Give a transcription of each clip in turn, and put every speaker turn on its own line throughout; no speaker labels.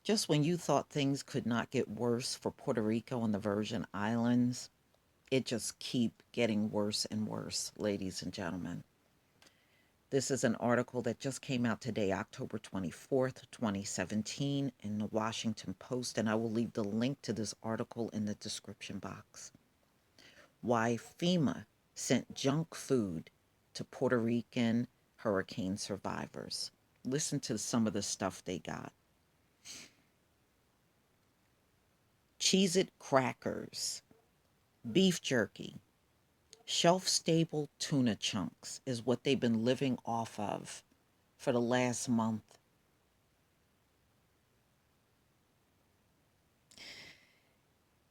Just when you thought things could not get worse for Puerto Rico and the Virgin Islands, it just keep getting worse and worse, ladies and gentlemen. This is an article that just came out today, October 24th, 2017, in the Washington Post, and I will leave the link to this article in the description box. Why FEMA sent junk food to Puerto Rican hurricane survivors. Listen to some of the stuff they got. Cheez It crackers, beef jerky, shelf stable tuna chunks is what they've been living off of for the last month.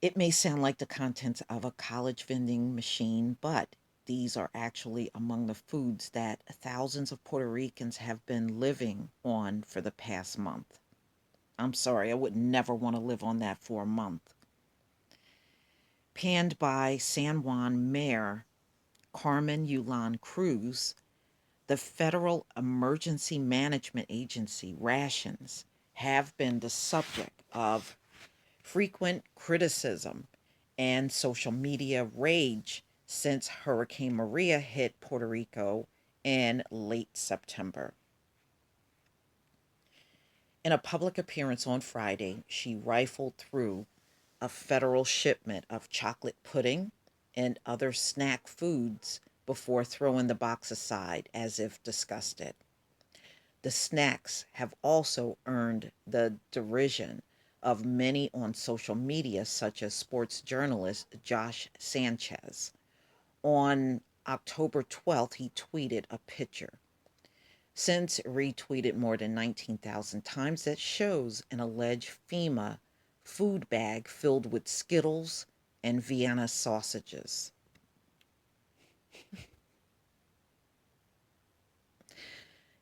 It may sound like the contents of a college vending machine, but these are actually among the foods that thousands of Puerto Ricans have been living on for the past month. I'm sorry, I would never want to live on that for a month. Panned by San Juan Mayor Carmen Yulon Cruz, the Federal Emergency Management Agency rations have been the subject of frequent criticism and social media rage since Hurricane Maria hit Puerto Rico in late September. In a public appearance on Friday, she rifled through a federal shipment of chocolate pudding and other snack foods before throwing the box aside as if disgusted. The snacks have also earned the derision of many on social media, such as sports journalist Josh Sanchez. On October 12th, he tweeted a picture, since retweeted more than 19,000 times, that shows an alleged FEMA food bag filled with Skittles and Vienna sausages.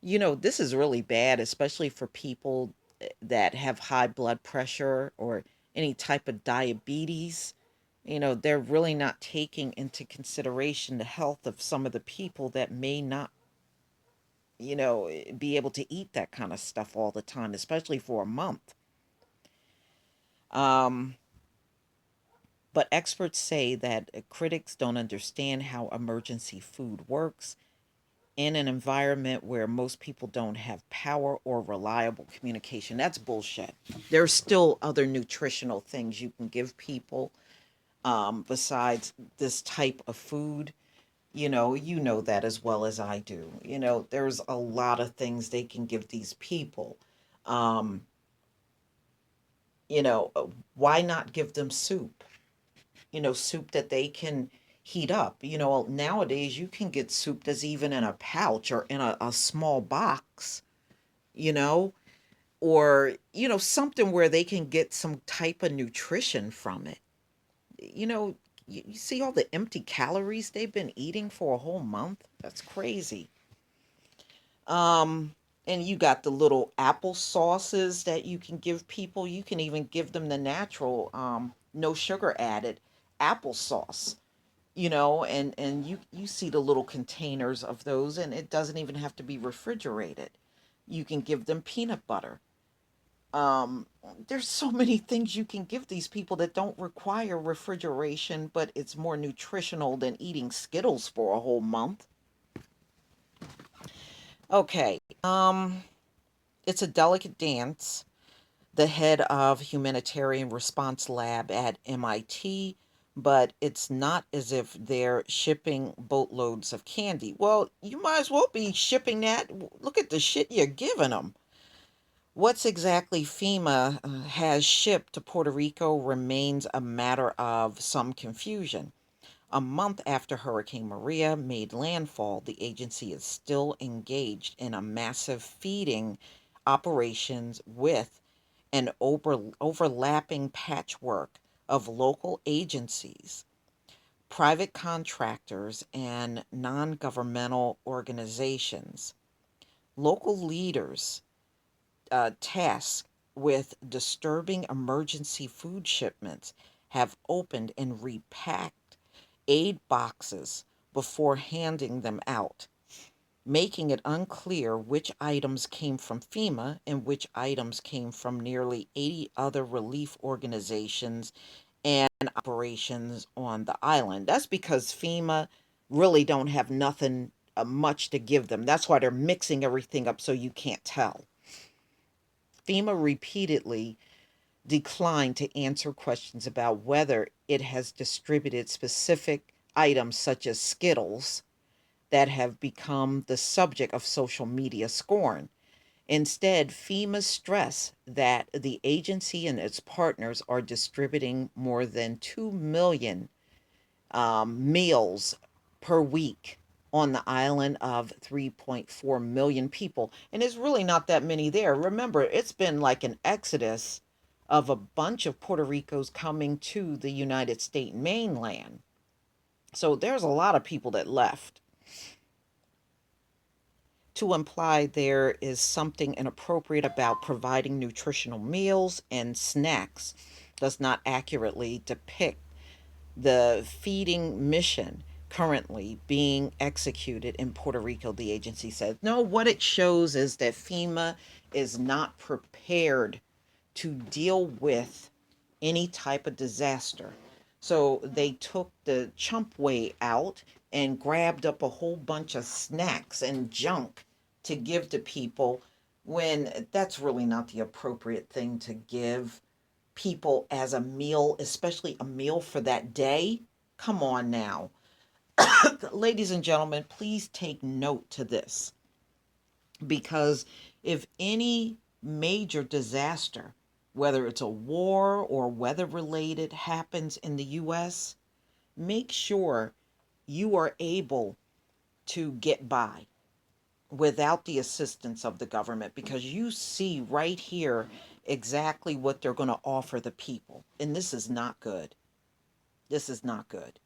This is really bad, especially for people that have high blood pressure or any type of diabetes. They're really not taking into consideration the health of some of the people that may not, be able to eat that kind of stuff all the time, especially for a month. Um, but experts say that critics don't understand how emergency food works in an environment where most people don't have power or reliable communication. That's bullshit. There's still other nutritional things you can give people besides this type of food. You know that as well as I do. There's a lot of things they can give these people. Um, you know, uh, why not give them soup? Soup that they can heat up. Nowadays you can get soup that's even in a pouch or in a small box, you know, or, something where they can get some type of nutrition from it. You know, you see all the empty calories they've been eating for a whole month? That's crazy. Um, and you got the little apple sauces that you can give people. You can even give them the natural, no sugar added applesauce, and you see the little containers of those, and it doesn't even have to be refrigerated. You can give them peanut butter. Um, there's so many things you can give these people that don't require refrigeration, but it's more nutritional than eating Skittles for a whole month. Okay, it's a delicate dance. The head of Humanitarian Response Lab at MIT, but it's not as if they're shipping boatloads of candy. Well, you might as well be shipping that. Look at the shit you're giving them. What's exactly FEMA has shipped to Puerto Rico remains a matter of some confusion. A month after Hurricane Maria made landfall, the agency is still engaged in a massive feeding operations with an overlapping patchwork of local agencies, private contractors, and non governmental organizations. Local leaders tasked with disturbing emergency food shipments have opened and repacked aid boxes before handing them out. making it unclear which items came from FEMA and which items came from nearly 80 other relief organizations and operations on the island. That's because FEMA really don't have nothing much to give them. That's why they're mixing everything up so you can't tell. FEMA repeatedly declined to answer questions about whether it has distributed specific items such as Skittles that have become the subject of social media scorn. Instead, FEMA stressed that the agency and its partners are distributing more than 2 million meals per week on the island of 3.4 million people. And it's really not that many there. Remember, it's been like an exodus of a bunch of Puerto Ricos coming to the United States mainland. So there's a lot of people that left. To imply there is something inappropriate about providing nutritional meals and snacks does not accurately depict the feeding mission currently being executed in Puerto Rico, the agency said. No, what it shows is that FEMA is not prepared to deal with any type of disaster. So they took the chump way out and grabbed up a whole bunch of snacks and junk to give to people when that's really not the appropriate thing to give people as a meal, especially a meal for that day. Come on now. Ladies and gentlemen, please take note to this because if any major disaster, whether it's a war or weather related, happens in the U.S., make sure you are able to get by without the assistance of the government because you see right here exactly what they're going to offer the people. And this is not good. This is not good.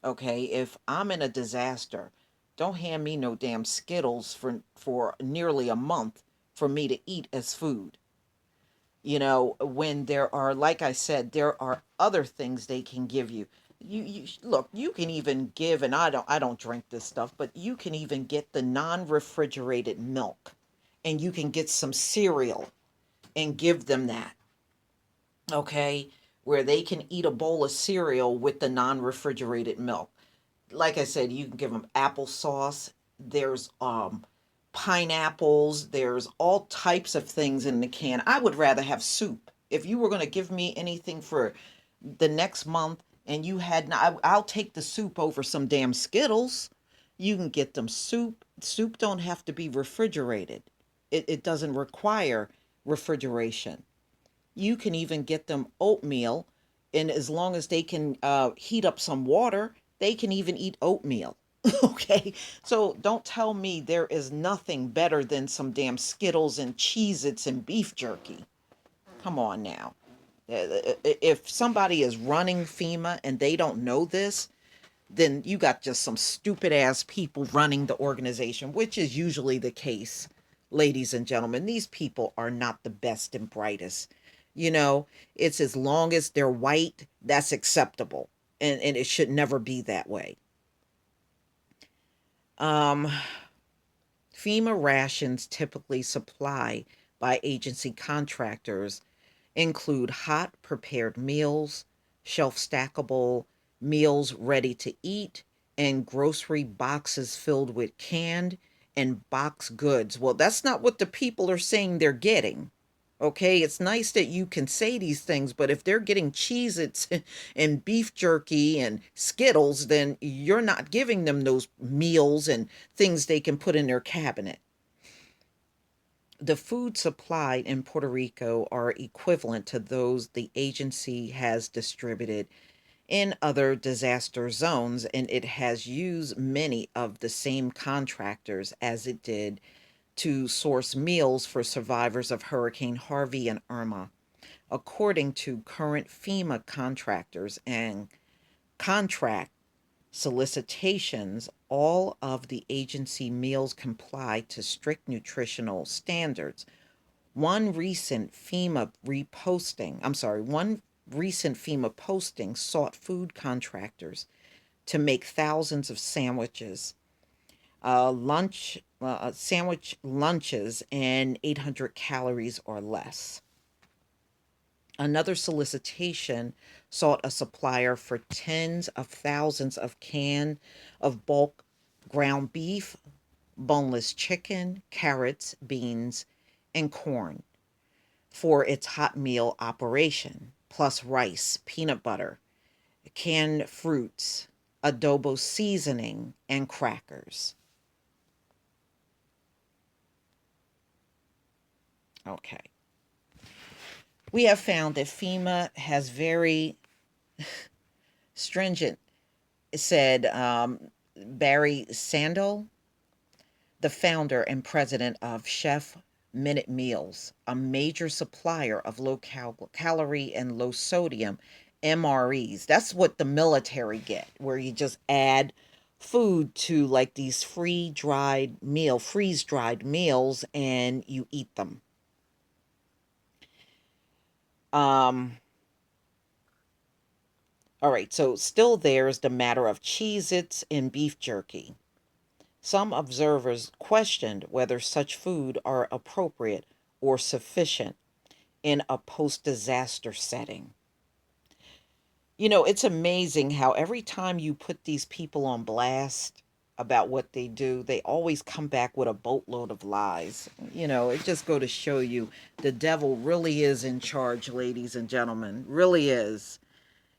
Okay, if I'm in a disaster, don't hand me no damn Skittles for nearly a month for me to eat as food. You know, when there are, like I said, there are other things they can give you. You look, you can even give, and I don't drink this stuff, but you can even get the non-refrigerated milk, and you can get some cereal and give them that. Okay, where they can eat a bowl of cereal with the non-refrigerated milk. Like I said, you can give them applesauce. There's pineapples. There's all types of things in the can. I would rather have soup. If you were going to give me anything for the next month and you had not, I'll take the soup over some damn Skittles. You can get them soup. Soup don't have to be refrigerated. It doesn't require refrigeration. You can even get them oatmeal, and as long as they can heat up some water, they can even eat oatmeal. Okay, so don't tell me there is nothing better than some damn Skittles and Cheez-Its and beef jerky. Come on now. If somebody is running FEMA and they don't know this, then you got just some stupid ass people running the organization, which is usually the case, ladies and gentlemen. These people are not the best and brightest. You know, it's as long as they're white, that's acceptable. And it should never be that way. Um, FEMA rations typically supply by agency contractors include hot prepared meals, shelf stackable meals ready to eat, and grocery boxes filled with canned and box goods. Well, that's not what the people are saying they're getting. Okay, it's nice that you can say these things, but if they're getting Cheez Its and beef jerky and Skittles, then you're not giving them those meals and things they can put in their cabinet. The food supplied in Puerto Rico are equivalent to those the agency has distributed in other disaster zones, and it has used many of the same contractors as it did to source meals for survivors of Hurricane Harvey and Irma. According to current FEMA contractors and contract solicitations, all of the agency meals comply to strict nutritional standards. One recent FEMA posting sought food contractors to make thousands of sandwiches sandwich lunches and 800 calories or less. Another solicitation sought a supplier for tens of thousands of cans of bulk ground beef, boneless chicken, carrots, beans, and corn for its hot meal operation, plus rice, peanut butter, canned fruits, adobo seasoning, and crackers. Okay. We have found that FEMA has very stringent, said Barry Sandel, the founder and president of Chef Minute Meals, a major supplier of low calorie and low sodium MREs. That's what the military get, where you just add food to like these freeze dried meals and you eat them. Um, all right, so still there's the matter of Cheez Its and beef jerky. Some observers questioned whether such food are appropriate or sufficient in a post disaster setting. You know, it's amazing how every time you put these people on blast about what they do, they always come back with a boatload of lies. You know, it just go to show you the devil really is in charge, ladies and gentlemen. Really is.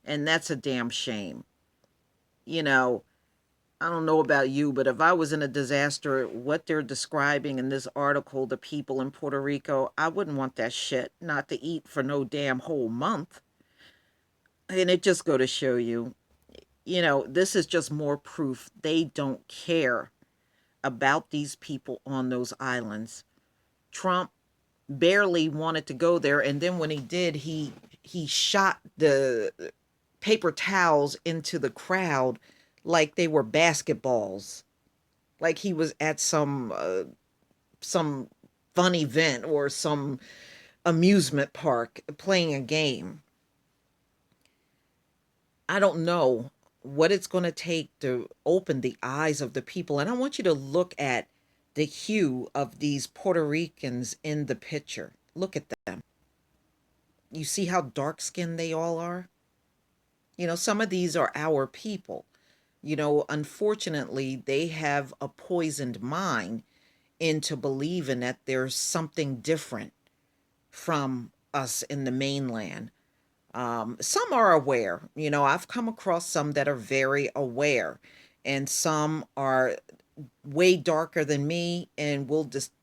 And that's a damn shame. You know, I don't know about you, but if I was in a disaster, what they're describing in this article, the people in Puerto Rico, I wouldn't want that shit not to eat for no damn whole month. And it just go to show you, you know, this is just more proof they don't care about these people on those islands. Trump barely wanted to go there, and then when he did, he shot the paper towels into the crowd like they were basketballs, like he was at some fun event or some amusement park playing a game. I don't know what it's going to take to open the eyes of the people. And I want you to look at the hue of these Puerto Ricans in the picture. Look at them. You see how dark skinned they all are? You know, some of these are our people. You know, unfortunately, they have a poisoned mind into believing that there's something different from us in the mainland. Some are aware. You know, I've come across some that are very aware, and some are way darker than me and will just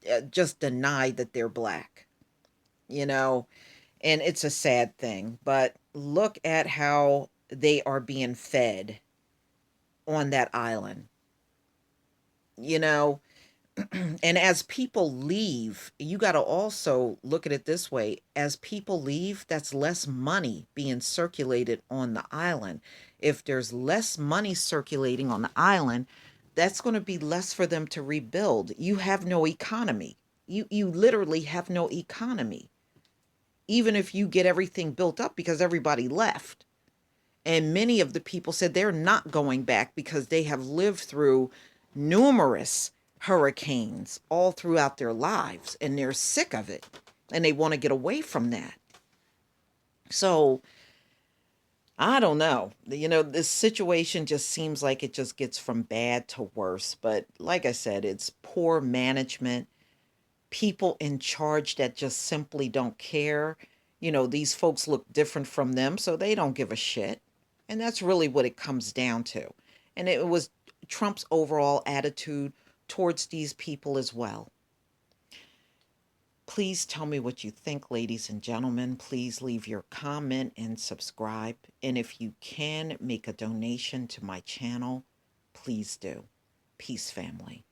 deny that they're black. You know, and it's a sad thing. But look at how they are being fed on that island. You know, and as people leave, you got to also look at it this way. As people leave, that's less money being circulated on the island. If there's less money circulating on the island, that's going to be less for them to rebuild. You have no economy. You literally have no economy. Even if you get everything built up because everybody left. And many of the people said they're not going back because they have lived through numerous hurricanes all throughout their lives and they're sick of it and they want to get away from that. So I don't know. You know, this situation just seems like it just gets from bad to worse. But like I said, it's poor management, people in charge that just simply don't care. You know, these folks look different from them, so they don't give a shit. And that's really what it comes down to. And it was Trump's overall attitude towards these people as well. Please tell me what you think, ladies and gentlemen. Please leave your comment and subscribe. And if you can make a donation to my channel, please do. Peace, family.